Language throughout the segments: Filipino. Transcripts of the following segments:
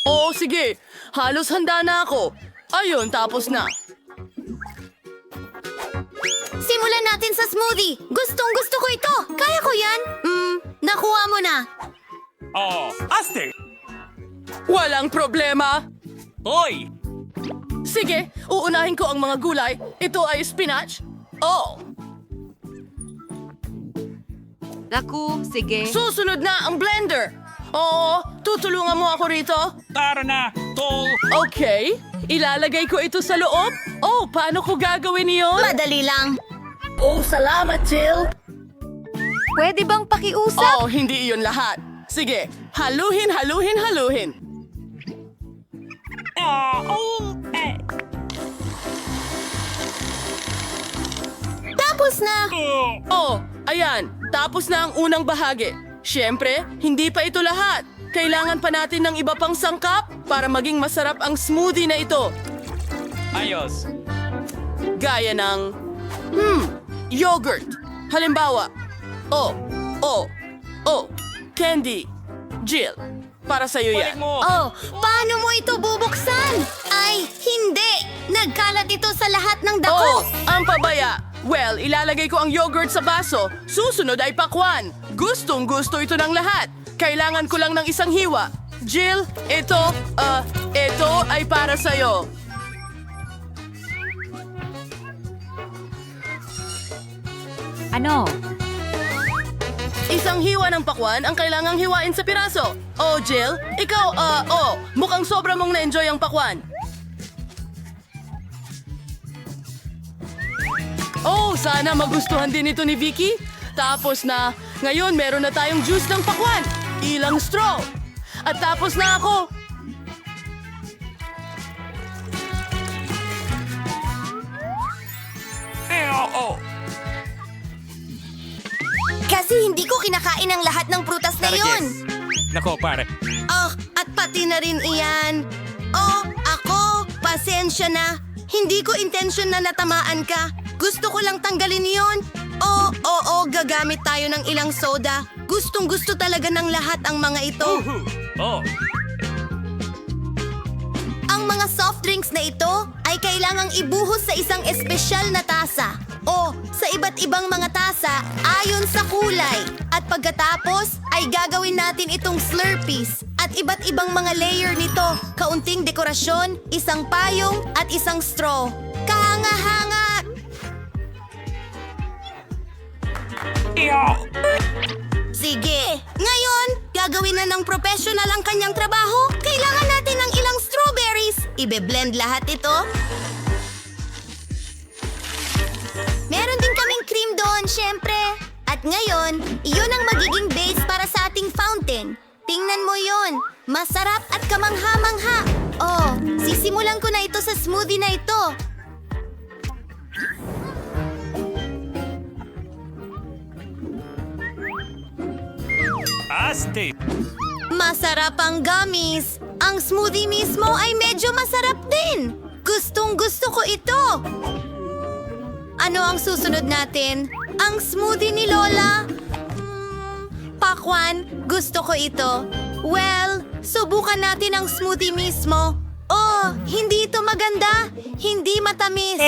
Oo, sige. Halos handa na ako. Ayun, tapos na. Simulan natin sa smoothie. Gustong gusto ko ito. Kaya ko yan. Nakuha mo na. Aste! Walang problema. Hoy! Sige, uunahin ko ang mga gulay. Ito ay spinach. Oh, Naku, sige. susunod na ang blender. Oo, tutulungan mo ako rito. Tara na, tol! Okay, ilalagay ko ito sa loob. Oh, paano ko gagawin iyon? Madali lang. Oh, salamat, Jill. Pwede bang pakiusap? Oh, hindi iyon lahat. Sige, haluhin, haluhin, haluhin. Tapos na. Oh, ayan. Tapos na ang unang bahagi. Siyempre, hindi pa ito lahat. Kailangan pa natin ng iba pang sangkap para maging masarap ang smoothie na ito. Ayos! Gaya ng, yogurt. Halimbawa, candy. Jill, para sa'yo Balik yan. mo! Oh, paano mo ito bubuksan? Ay, hindi. Nagkalat ito sa lahat ng Oh, dako. ang pabaya. Well, ilalagay ko ang yogurt sa baso. Susunod ay pakwan. Gustong gusto ito ng lahat. Kailangan ko lang ng isang hiwa. Jill, ito ay para sa'yo. Ano? Isang hiwa ng pakwan ang kailangang hiwain sa piraso. Oh, Jill, ikaw, mukhang sobra mong na-enjoy ang pakwan. Oh, sana magustuhan din ito ni Vicky. Tapos na, ngayon meron na tayong juice ng pakwan. Ilang straw. At tapos na ako. Kasi hindi ko kinakain ang lahat ng prutas na Tara, yun. Jess. Nako, pare. Oh, at pati na rin iyan. Oh, ako, pasensya na. Hindi ko intensyon na natamaan ka. Gusto ko lang tanggalin yon. Oo, gagamit tayo ng ilang soda. Gustong gusto talaga ng lahat ang mga ito. Oh, Ang mga soft drinks na ito ay kailangang ibuhos sa isang espesyal na tasa o sa iba't ibang mga tasa ayon sa kulay. At pagkatapos ay gagawin natin itong slurpees at iba't ibang mga layer nito. Kaunting dekorasyon, isang payong at isang straw. Kahanga-hanga! Sige, ngayon, gagawin na ng professional ang kanyang trabaho. Kailangan natin ng ilang strawberries. Ibe-blend lahat ito. Meron din kaming cream doon, syempre. At ngayon, iyon ang magiging base para sa ating fountain. Tingnan mo yon, masarap at kamangha-mangha. Oh, sisimulan ko na ito sa smoothie na ito. aste! Masarap ang gummies. Ang smoothie mismo ay medyo masarap din. Gustong gusto ko ito. Ano ang susunod natin? Ang smoothie ni Lola? Pakwan, gusto ko ito. Well, subukan natin ang smoothie mismo. Oh, hindi ito maganda. Hindi matamis.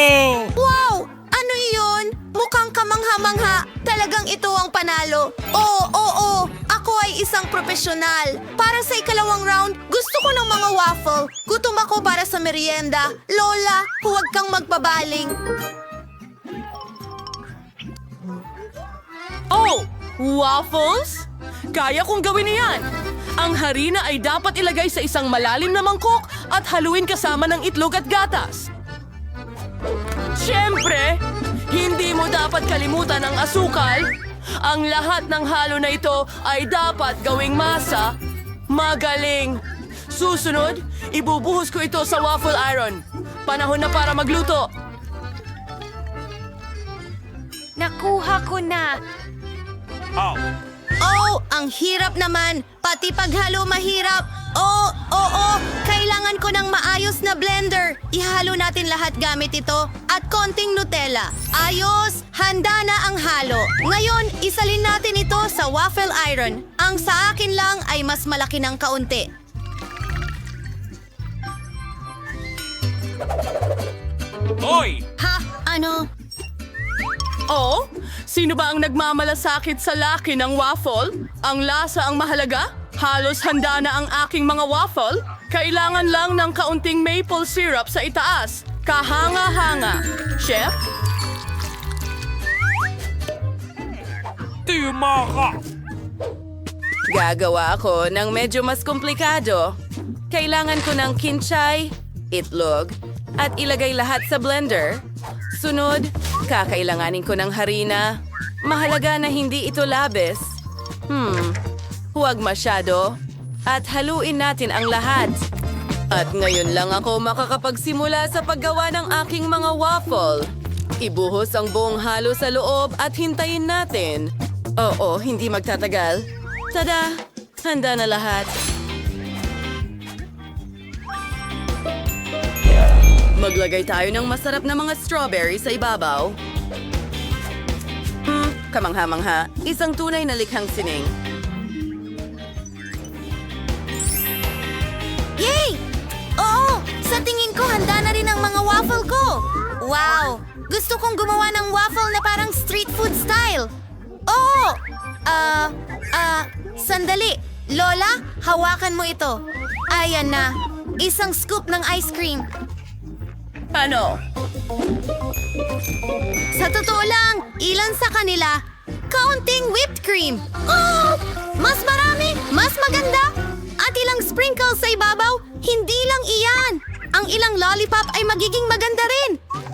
Wow! Ano iyon? Mukhang kamangha-mangha. Talagang ito ang panalo. Oo. Ako ay isang profesional. Para sa ikalawang round, gusto ko ng mga waffle. Gutom ako para sa merienda. Lola, huwag kang magpabaling. Oh, waffles? Kaya kong gawin iyan. Ang harina ay dapat ilagay sa isang malalim na mangkok at haluin kasama ng itlog at gatas. Siyempre, hindi mo dapat kalimutan ang asukal. Ang lahat ng halo na ito ay dapat gawing masa. Magaling! Susunod, ibubuhos ko ito sa waffle iron. Panahon na para magluto. Nakuha ko na. Oh, ang hirap naman. Pati paghalo mahirap. Oo. Kailangan ko ng maayos na blender. Ihalo natin lahat gamit ito. At konting Nutella. Ayos, handa na ang halo. Ngayon, isalin natin ito sa waffle iron. Ang sa akin lang ay mas malaki ng kaunti. Hoy! Ha? Ano? Oh, sino ba ang nagmamalasakit sa laki ng waffle? Ang lasa ang mahalaga? Halos handa na ang aking mga waffle. Kailangan lang ng kaunting maple syrup sa itaas. Kahanga-hanga. Chef? Tuma ka! Gagawa ako ng medyo mas komplikado. Kailangan ko ng kinchay, itlog, at ilagay lahat sa blender. Sunod, kakailanganin ko ng harina. Mahalaga na hindi ito labis. Huwag masyado. At haluin natin ang lahat. At ngayon lang ako makakapagsimula sa paggawa ng aking mga waffle. Ibuhos ang buong halo sa loob at hintayin natin. Oo, hindi magtatagal. Tada! Handa na lahat. Maglagay tayo ng masarap na mga strawberry sa ibabaw. Kamangha-mangha. Isang tunay na likhang sining. Yay! Oo! Sa tingin ko, handa na rin ang mga waffle ko. Wow! Gusto kong gumawa ng waffle na parang street food style. Oo! Sandali. Lola, hawakan mo ito. Ayan na. Isang scoop ng ice cream. Ano? Sa totoo lang, ilan sa kanila, kaunting whipped cream. Oh! Mas marami, mas maganda. At ilang sprinkles sa ibabaw, hindi lang iyan. Ang ilang lollipop ay magiging maganda rin.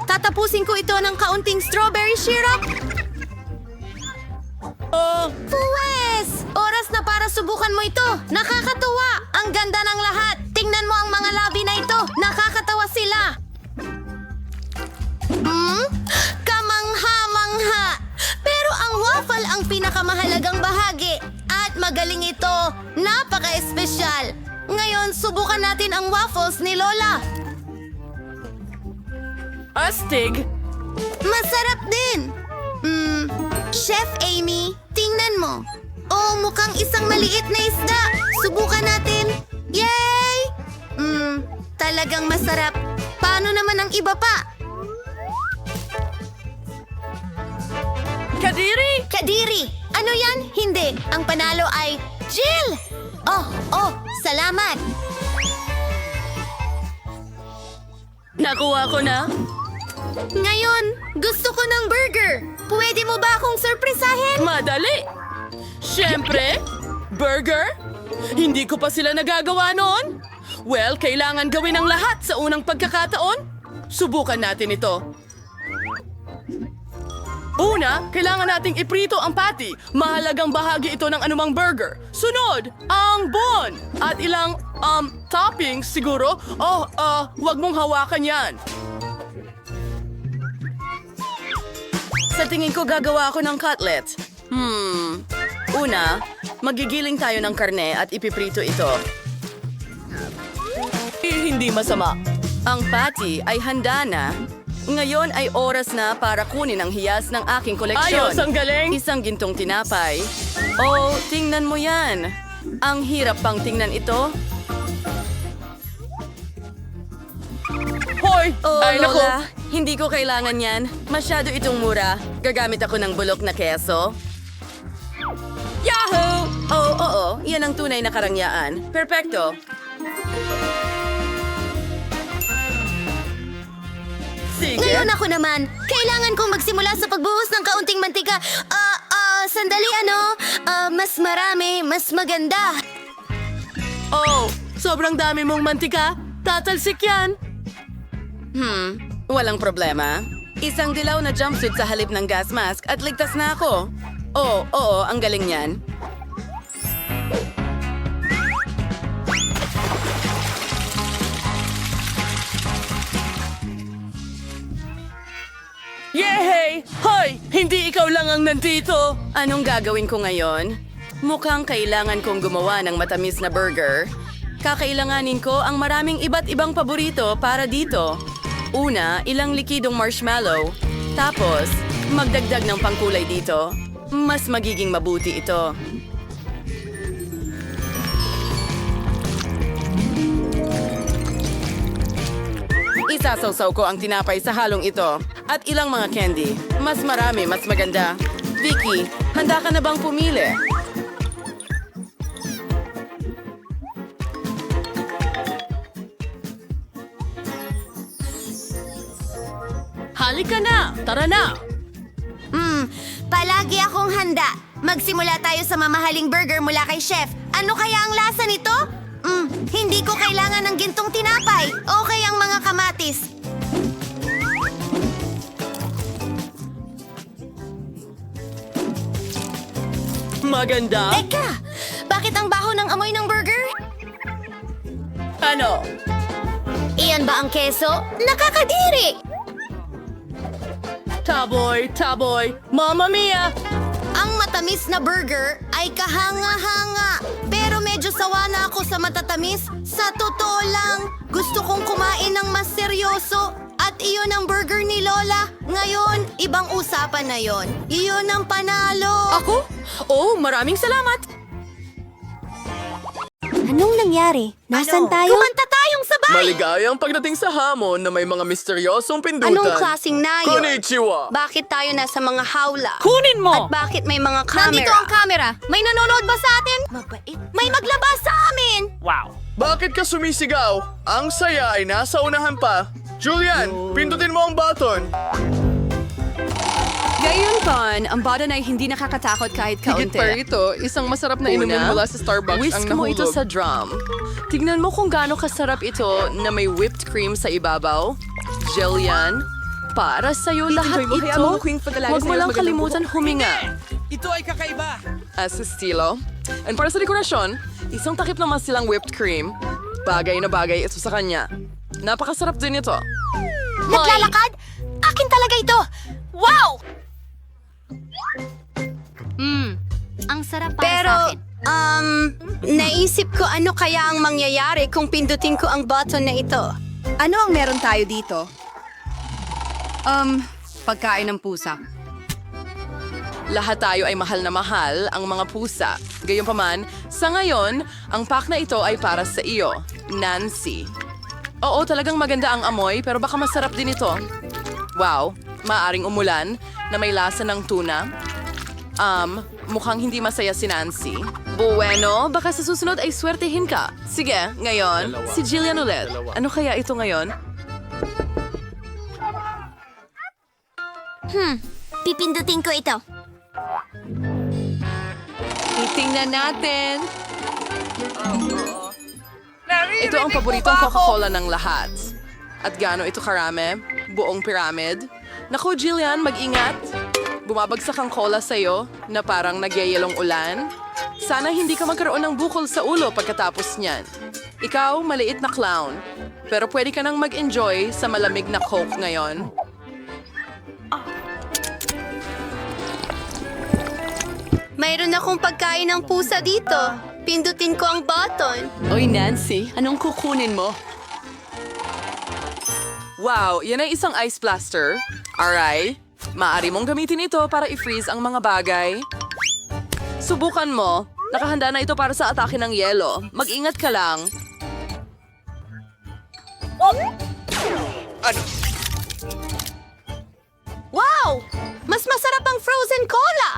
Tatapusin ko ito ng kaunting strawberry syrup. Puwes! Oras na para subukan mo ito. Nakakatuwa. Ang ganda ng lahat. Tingnan mo ang mga labi na ito. Nakakatawa sila. Kamangha-mangha. Pero ang waffle ang pinakamahalagang bahagi. At magaling ito. Napaka-espesyal. Ngayon, subukan natin ang waffles ni Lola. Astig! Masarap din. Chef Amy, tingnan mo. Oh, mukhang isang maliit na isda. Subukan natin. Yay! Talagang masarap. Paano naman ang iba pa? Kadiri! Kadiri! Ano yan? Hindi. Ang panalo ay Jill! Oh, salamat. Nakuha ko na. Ngayon, gusto ko ng burger. Pwede mo ba akong surprisahin? Madali! Siyempre, burger? Hindi ko pa sila nagagawa noon. Well, kailangan gawin ang lahat sa unang pagkakataon. Subukan natin ito. Una, kailangan nating iprito ang patty. Mahalagang bahagi ito ng anumang burger. Sunod, ang bun. At ilang, toppings siguro. Wag mong hawakan yan. Sa tingin ko gagawa ako ng cutlet. Una, magigiling tayo ng karne at ipiprito ito. Hindi masama. Ang patty ay handa na. Ngayon ay oras na para kunin ang hiyas ng aking koleksyon. Ayos, ang galing! Isang gintong tinapay. Oh, tingnan mo yan. Ang hirap pang tingnan ito. Hoy! Oh, Lola, hindi ko kailangan yan. Masyado itong mura. Gagamit ako ng bulok na keso. Yahoo! Oo, yan ang tunay na karangyaan. Perpekto. Sige. Ngayon ako naman, kailangan kong magsimula sa pagbuhos ng kaunting mantika. Sandali mas marami, mas maganda. Oh, sobrang dami mong mantika. Tatalsik yan. Walang problema. Isang dilaw na jumpsuit sa halip ng gas mask at ligtas na ako. Oo, ang galing niyan. Yehey! Hoy! Hindi ikaw lang ang nandito! Anong gagawin ko ngayon? Mukhang kailangan kong gumawa ng matamis na burger. Kakailanganin ko ang maraming iba't ibang paborito para dito. Una, ilang likidong marshmallow. Tapos, magdagdag ng pangkulay dito. Mas magiging mabuti ito. Isasawsaw ko ang tinapay sa halong ito at ilang mga candy. Mas marami, mas maganda. Vicky, handa ka na bang pumili? Halika na! Tara na! Palagi akong handa. Magsimula tayo sa mamahaling burger mula kay Chef. Ano kaya ang lasa nito? Hindi ko kailangan ng gintong tinapay. Okay ang mga kamatis. Maganda? Teka! Bakit ang baho ng amoy ng burger? Ano? Iyan ba ang keso? Nakakadiri! Taboy, taboy, Mamma Mia! Ang matamis na burger ay kahanga-hanga. Pero medyo sawa na ako sa matatamis. Sa totoo lang, gusto kong kumain ng mas seryoso. At iyon ang burger ni Lola. Ngayon, ibang usapan na yon. Iyon ang panalo. Ako? Oh, maraming salamat! Anong nangyari? Nasaan tayo? Kumanta tayong sabay! Maligayang pagdating sa hamon na may mga misteryosong pindutan. Anong klaseng nayo? Konnichiwa! Bakit tayo nasa mga hawla? Kunin mo! At bakit may mga camera? Nandito ang camera. May nanonood ba sa atin? Mabait. May maglabas sa amin! Wow! Bakit ka sumisigaw? Ang saya ay nasa unahan pa. Julian, pindutin mo ang button. Gayunpan, ang button ay hindi nakakatakot kahit kaunti. Higit pa rito, isang masarap na inumin mula sa Starbucks ang nahulog. Whisk mo ito sa drum. Tignan mo kung gaano kasarap ito na may whipped cream sa ibabaw. Jillian, para sa'yo lahat mo, ito. hayaan mo queen pagkalagay Huwag mo sa'yo lang sa magandang kalimutan huminga. Ito ay kakaiba! As estilo. And para sa dekorasyon, isang takip naman silang whipped cream. Bagay na bagay ito sa kanya. Napakasarap din ito. Naglalakad? Akin talaga ito! Wow! Ang sarap para Pero, sa akin. naisip ko ano kaya ang mangyayari kung pindutin ko ang button na ito. Ano ang meron tayo dito? Pagkain ng pusa. Lahat tayo ay mahal na mahal ang mga pusa. Gayunpaman, sa ngayon, ang pack na ito ay para sa iyo, Nancy. Oo, talagang maganda ang amoy, pero baka masarap din ito. Wow, maaring umulan na may lasa ng tuna. Mukhang hindi masaya si Nancy. Bueno, baka sa susunod ay swertehin ka. Sige, ngayon, si Jillian ulit. Ano kaya ito ngayon? Pipindutin ko ito. Titingnan natin. Ito ang paboritong Coca-Cola ng lahat. At gaano ito karami? Buong pyramid? Naku, Jillian, mag-ingat. Bumabagsak ang cola sa'yo na parang nagyayelong ulan. Sana hindi ka magkaroon ng bukol sa ulo pagkatapos niyan. Ikaw, maliit na clown. Pero pwede ka nang mag-enjoy sa malamig na Coke ngayon. Mayroon akong pagkain ng pusa dito. Pindutin ko ang button. Oy, Nancy, anong kukunin mo? Wow, yan ay isang ice blaster. Aray, maaari mong gamitin ito para i-freeze ang mga bagay. Subukan mo. Nakahanda na ito para sa atake ng yelo. Mag-ingat ka lang. Wow! Mas masarap ang frozen cola!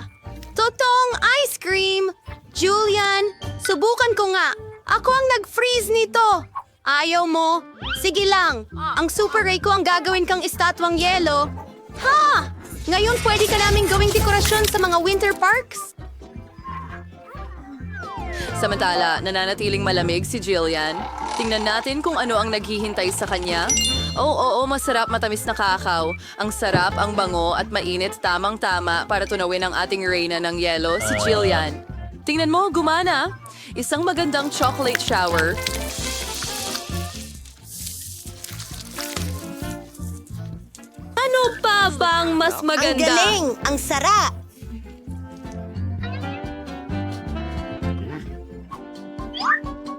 Totoong ice cream! Julian, subukan ko nga. Ako ang nag-freeze nito. Ayaw mo? Sige lang. Ang Super Ray ko ang gagawin kang estatwang yelo. Ha! Ngayon pwede ka naming gawing dekorasyon sa mga winter parks? Samantala, nananatiling malamig si Jillian. Tingnan natin kung ano ang naghihintay sa kanya. Oo, masarap matamis na kakao. Ang sarap, ang bango at mainit tamang-tama para tunawin ang ating reyna ng yelo, si Jillian. Tingnan mo, gumana. Isang magandang chocolate shower. Ano pa bang mas maganda? Ang galing! Ang sarap!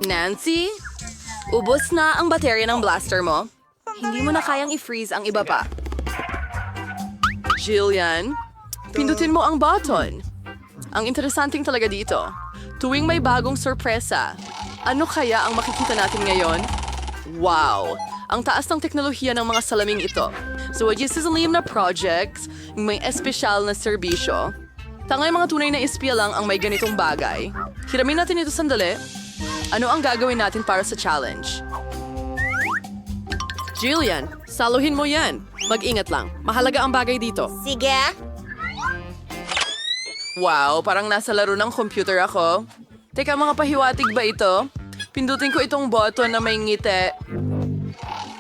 Nancy, ubos na ang baterya ng blaster mo. Hindi mo na kayang i-freeze ang iba pa. Jillian, pindutin mo ang button. Ang interesanting talaga dito, tuwing may bagong sorpresa, ano kaya ang makikita natin ngayon? Wow! Ang taas ng teknolohiya ng mga salaming ito. So, sisalim na projects, may espesyal na serbisyo. Tangay mga tunay na espiya lang ang may ganitong bagay. Hiramin natin ito sandali. Ano ang gagawin natin para sa challenge? Jillian, saluhin mo yan. Mag-ingat lang. Mahalaga ang bagay dito. Sige. Wow, parang nasa laro ng computer ako. Teka, mga pahiwatig ba ito? Pindutin ko itong button na may ngiti.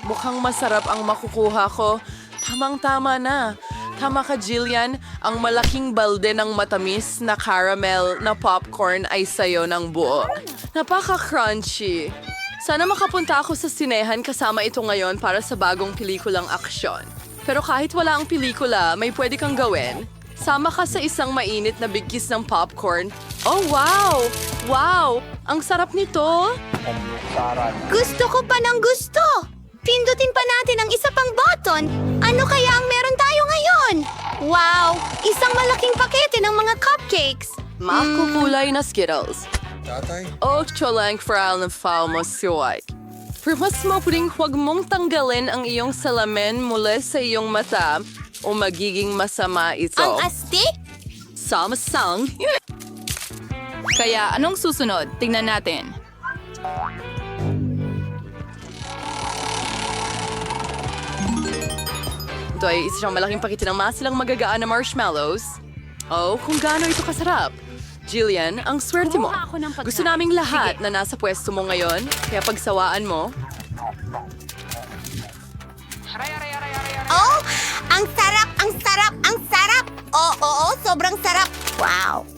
Mukhang masarap ang makukuha ko. Tamang-tama na. Tama ka, Jillian. Ang malaking balde ng matamis na caramel na popcorn ay sayo ng buo. Napaka-crunchy. Sana makapunta ako sa sinehan kasama ito ngayon para sa bagong pelikulang aksyon. Pero kahit wala ang pelikula, may pwede kang gawin. Sama ka sa isang mainit na bigkis ng popcorn. Oh, wow! Wow! Ang sarap nito! Gusto ko pa ng gusto! Pindutin pa natin ang isa pang button. Ano kaya ang meron tayo ngayon? Wow! Isang malaking pakete ng mga cupcakes. Makukulay na Skittles. O cholang fral na foul mo siway. Pero mas mapuling huwag mong tanggalin ang iyong salamin mula sa iyong mata o magiging masama ito. Ang astig? Samasang. Kaya anong susunod? Tingnan natin. Ito ay isang malaking pakete ng masilang magagaan na marshmallows. Oh, kung gaano ito kasarap. Jillian, ang swerte mo. Kumuha ako ng pagkain. Gusto naming lahat na nasa pwesto mo ngayon, kaya pagsawaan mo. Oh, ang sarap, ang sarap, ang sarap! Oo, sobrang sarap. Wow!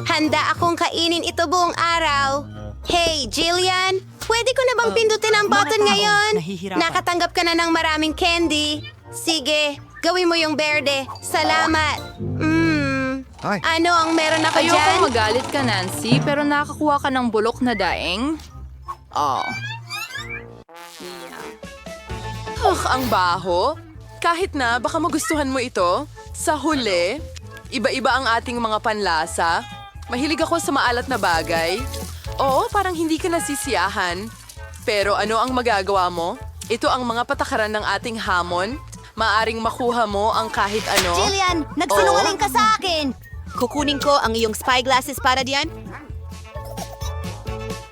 Handa akong kainin ito buong araw. Hey, Jillian, pwede ko na bang pindutin ang button ngayon? Nakatanggap ka na ng maraming candy. Sige, gawin mo yung berde. Salamat. Ano ang meron ako dyan? Ayoko magalit ka, Nancy, pero nakakuha ka ng bulok na daing. Oh. Ang baho. Kahit na, baka magustuhan mo ito. Sa huli, iba-iba ang ating mga panlasa. Mahilig ako sa maalat na bagay. Oo, parang hindi ka nasisiyahan. Pero ano ang magagawa mo? Ito ang mga patakaran ng ating hamon. Maaring makuha mo ang kahit ano. Jillian, nagsunungaling ka sa akin. Kukunin ko ang iyong spy glasses para diyan.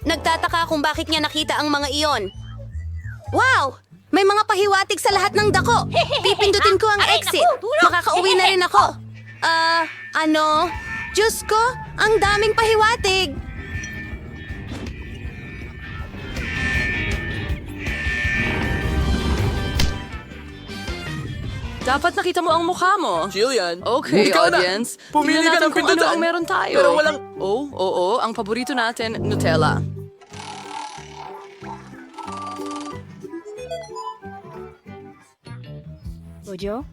Nagtataka kung bakit niya nakita ang mga iyon. Wow! May mga pahiwatig sa lahat ng dako. Pipindutin ko ang exit. Makakauwi na rin ako. Ano? Diyos ko, ang daming pahiwatig. Dapat nakita mo ang mukha mo. Jillian, Okay, ikaw na. audience. Pumili Tingnan ka natin ng kung pindutan. ano ang meron tayo. Pero walang... Oo, ang paborito natin, Nutella. Bojo?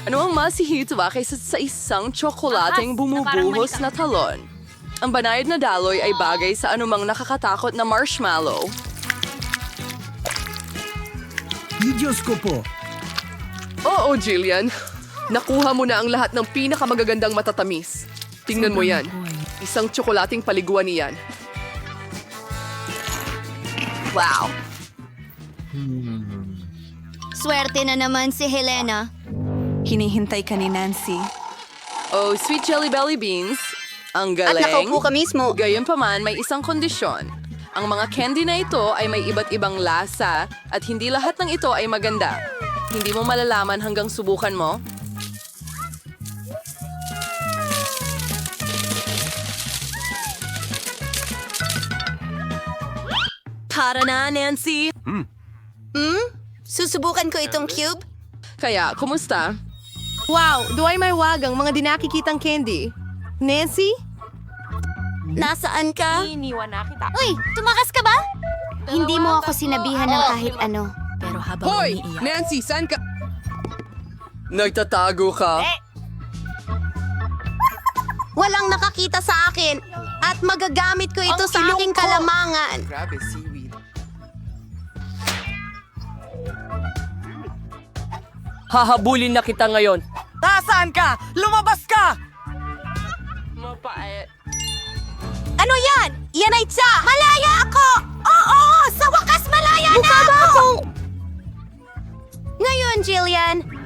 Ano ang masihitwa kaysa sa isang tsokolating bumubuhos na talon? Ang banayad na daloy ay bagay sa anumang nakakatakot na marshmallow. Diyos ko po. Oo, Jillian. Nakuha mo na ang lahat ng pinakamagagandang matatamis. Tingnan mo yan. Isang tsokolating paliguan niyan. Wow. Swerte na naman si Helena. Hinihintay ka ni Nancy. Oh, sweet jelly belly beans. Ang At galing. nakaupo ka mismo. Gayunpaman, may isang kondisyon. Ang mga candy na ito ay may iba't ibang lasa at hindi lahat ng ito ay maganda. Hindi mo malalaman hanggang subukan mo. Tara na, Nancy! Susubukan ko itong cube. Kaya, kumusta? Wow, duway may wagang mga dinakikitang candy. Nancy? Nasaan ka? Iniwan na kita. Uy, tumakas ka ba? Hindi mo ako sinabihan ng kahit ano. Pero habang Hoy! Nancy, saan ka? Nagtatago ka? Walang nakakita sa akin at magagamit ko ito sa aking kalamangan. Grabe, seaweed. Hahabulin na kita ngayon. Nasaan ka? Lumabas ka! Mapait. Ano yan? Yan ay tsa! Malaya ako! Oo! Sa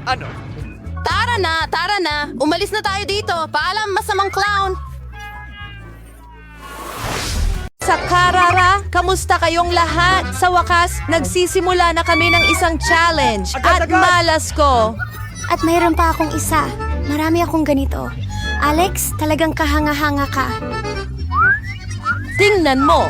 Ano? Tara na. Umalis na tayo dito. Paalam, masamang clown. Sa Karara, kamusta kayong lahat? Sa wakas, nagsisimula na kami ng isang challenge. At malas ko. At mayroon pa akong isa. Marami akong ganito. Alex, talagang kahanga-hanga ka. Tingnan mo.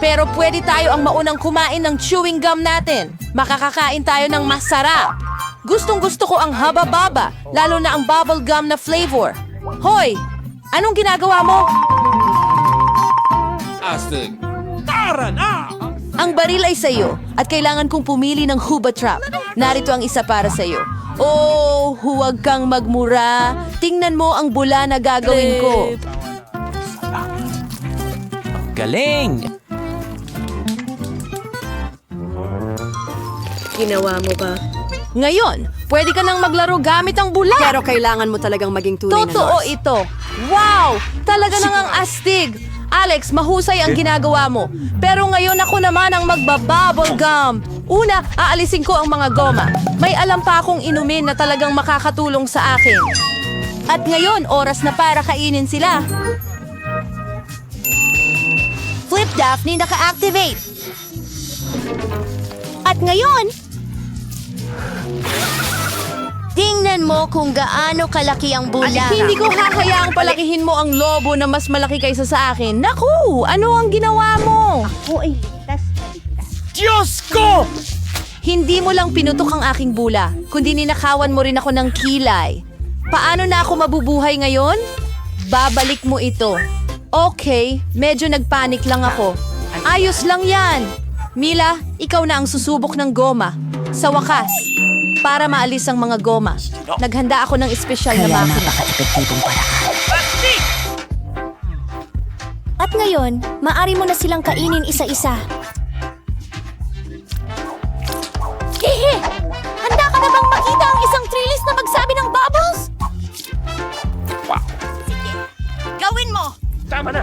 Pero pwede tayo ang maunang kumain ng chewing gum natin. Makakakain tayo ng masarap. Gustong-gusto ko ang haba-baba, lalo na ang bubble gum na flavor. Hoy! Anong ginagawa mo? Astig. Tara na! Ang baril ay sa'yo at kailangan kong pumili ng Huba Trap. Narito ang isa para sa'yo. Oh, huwag kang magmura. Tingnan mo ang bula na gagawin ko. Galing! Ginawa mo ba? Ngayon, pwede ka nang maglaro gamit ang bula. Pero kailangan mo talagang maging tunay Totoo ito. Wow! Talaga nang astig. Alex, mahusay ang ginagawa mo. Pero ngayon ako naman ang magbabubble gum. Una, aalisin ko ang mga goma. May alam pa akong inumin na talagang makakatulong sa akin. At ngayon, oras na para kainin sila. Flip Daphne naka-activate. At ngayon, tingnan mo kung gaano kalaki ang bula. Hindi ko hahayaang palakihin mo ang lobo na mas malaki kaysa sa akin. Naku! Ano ang ginawa mo? Diyos ko! Hindi mo lang pinutok ang aking bula, kundi ninakawan mo rin ako ng kilay. Paano na ako mabubuhay ngayon? Babalik mo ito. Okay, medyo nagpanik lang ako. Ayos lang yan. Mila, ikaw na ang susubok ng goma. Sa wakas, para maalis ang mga goma, naghanda ako ng espesyal na makina. At ngayon, maari mo na silang kainin isa-isa. Hehe! Handa ka na bang makita ang isang trillis na magsabi ng bubbles? Gawin mo! Tama na!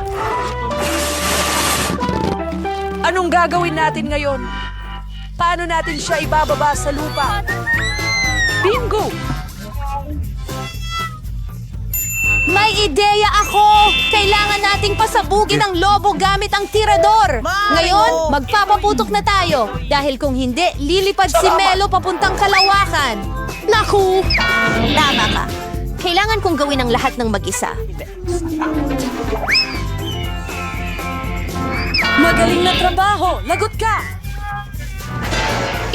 Anong gagawin natin ngayon? Paano natin siya ibababa sa lupa? Bingo! May ideya ako! Kailangan nating pasabugin ang lobo gamit ang tirador! Ngayon, magpapaputok na tayo. Dahil kung hindi, lilipad si Melo papuntang Kalawakan. Naku! Tama ka. Kailangan kong gawin ang lahat ng mag-isa. Magaling na trabaho! Lagot ka!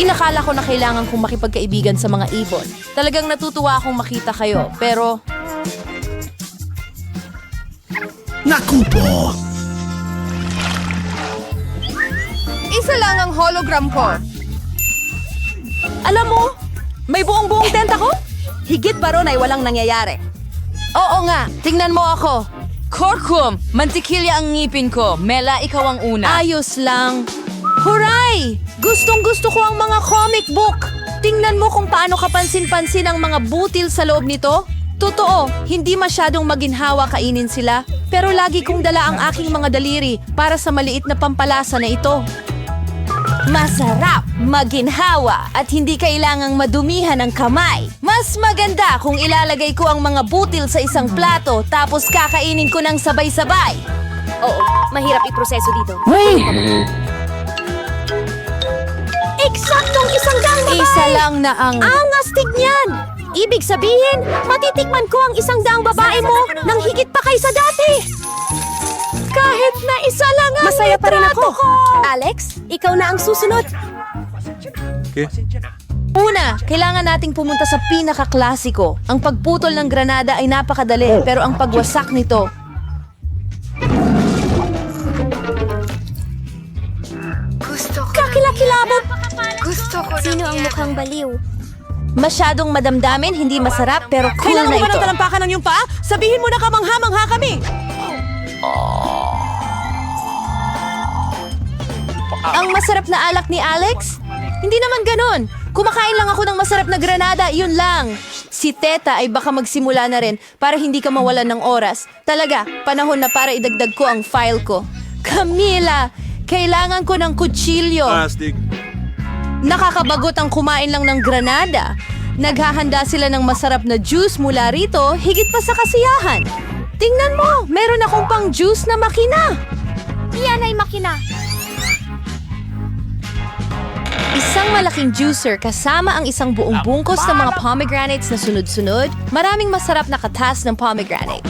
Inakala ko na kailangan kong makipagkaibigan sa mga ibon. Talagang natutuwa akong makita kayo, pero... Naku po! Isa lang ang hologram ko. Alam mo, may buong-buong tent ako? Higit pa ron ay walang nangyayari. Oo nga, tingnan mo ako. Korkum! Mantikilya ang ngipin ko. Mela, ikaw ang una. Ayos lang. Huray! Gustong-gusto ko ang mga comic book. Tingnan mo kung paano kapansin-pansin ang mga butil sa loob nito. Totoo, hindi masyadong maginhawa kainin sila. Pero lagi kong dala ang aking mga daliri para sa maliit na pampalasa na ito. Masarap, maginhawa, at hindi kailangang madumihan ang kamay. Mas maganda kung ilalagay ko ang mga butil sa isang plato tapos kakainin ko ng sabay-sabay. Oo, mahirap iproseso dito. Eksaktong isang gang babae! Isa lang na ang... Ang astig niyan! Ibig sabihin, matitikman ko ang isang daang babae mo nang higit pa kaysa dati! Kahit na isa lang ang Masaya pa rin ako. ko! Alex, ikaw na ang susunod. Una, kailangan nating pumunta sa pinaka-klasiko. Ang pagputol ng granada ay napakadali, pero ang pagwasak nito... Kakilakilabot! Sino ang mukhang baliw? Masyadong madamdamin, hindi masarap, pero cool Kailangan na mo ba ito. ng talampakan ng iyong paa? Sabihin mo na kamangha-mangha kami! Ang masarap na alak ni Alex? Hindi naman ganun. Kumakain lang ako ng masarap na granada, yun lang. Si Teta ay baka magsimula na rin para hindi ka mawalan ng oras. Talaga, panahon na para idagdag ko ang file ko. Camila, kailangan ko ng kutsilyo. Nakakabagot ang kumain lang ng granada. Naghahanda sila ng masarap na juice mula rito, higit pa sa kasiyahan. Tingnan mo, meron akong pang juice na makina. Iyan ay makina. Isang malaking juicer kasama ang isang buong bungkos ng mga pomegranates na sunod-sunod. Maraming masarap na katas ng pomegranate.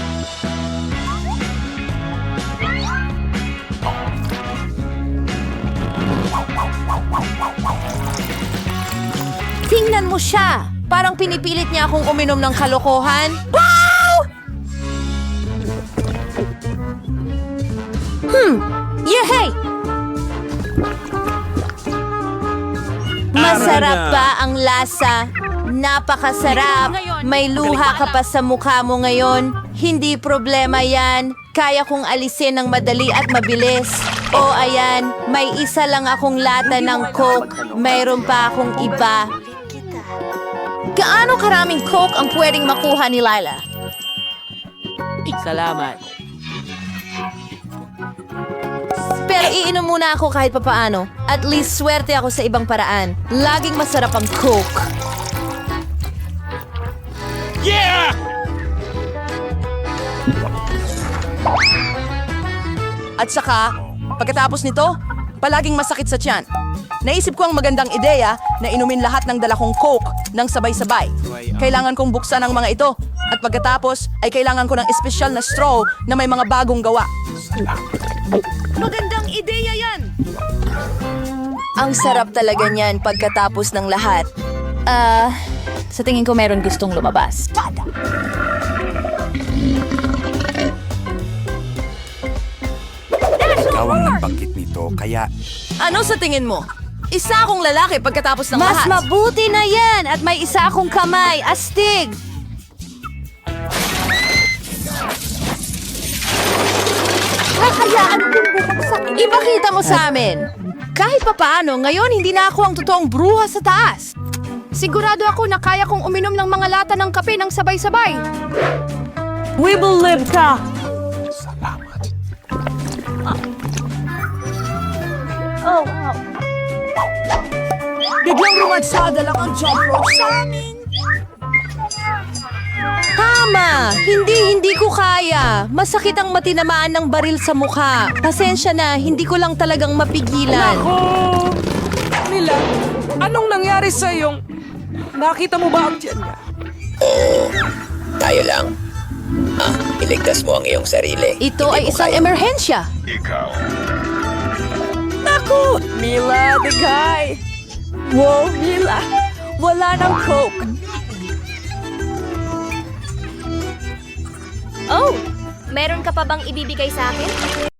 Tingnan mo siya! Parang pinipilit niya akong uminom ng kalokohan. Wow! Yehey! Masarap ba ang lasa? Napakasarap. May luha ka pa sa mukha mo ngayon. Hindi problema yan. Kaya kong alisin ng madali at mabilis. O ayan, may isa lang akong lata ng Coke. Mayroon pa akong iba. Gaano karaming Coke ang pwedeng makuha ni Lila? Salamat. Pero iinom muna ako kahit papaano. At least swerte ako sa ibang paraan. Laging masarap ang Coke. Yeah! At saka, pagkatapos nito, palaging masakit sa tiyan. Naisip ko ang magandang ideya na inumin lahat ng dala kong Coke ng sabay-sabay. Kailangan kong buksan ang mga ito. At pagkatapos ay kailangan ko ng espesyal na straw na may mga bagong gawa. Magandang ideya yan! Ang sarap talaga niyan pagkatapos ng lahat. Sa tingin ko meron gustong lumabas. Ikaw ang nagbanggit nito, kaya Ano sa tingin mo? Isa akong lalaki pagkatapos ng Mas lahat. mabuti na yan at may isa akong kamay. Astig! Kakayaan kong bumagsak. Ipakita mo sa amin. Kahit papaano, ngayon hindi na ako ang totoong bruha sa taas. Sigurado ako na kaya kong uminom ng mga lata ng kape ng sabay-sabay. We will live ka! Biglang rumadsada lang ang jump rope sa amin. Tama! Hindi ko kaya. Masakit ang matinamaan ng baril sa mukha. Pasensya na, hindi ko lang talagang mapigilan. Oh, Mila, anong nangyari sa iyong... Nakita mo ba ang tiyan niya? Tayo lang. Iligtas mo ang iyong sarili. Ito Hindi ay mo isang kaya. emerhensya. Naku! Mila, the guy! Wow, Mila! Wala ng Coke! Oh, meron ka pa bang ibibigay sa akin?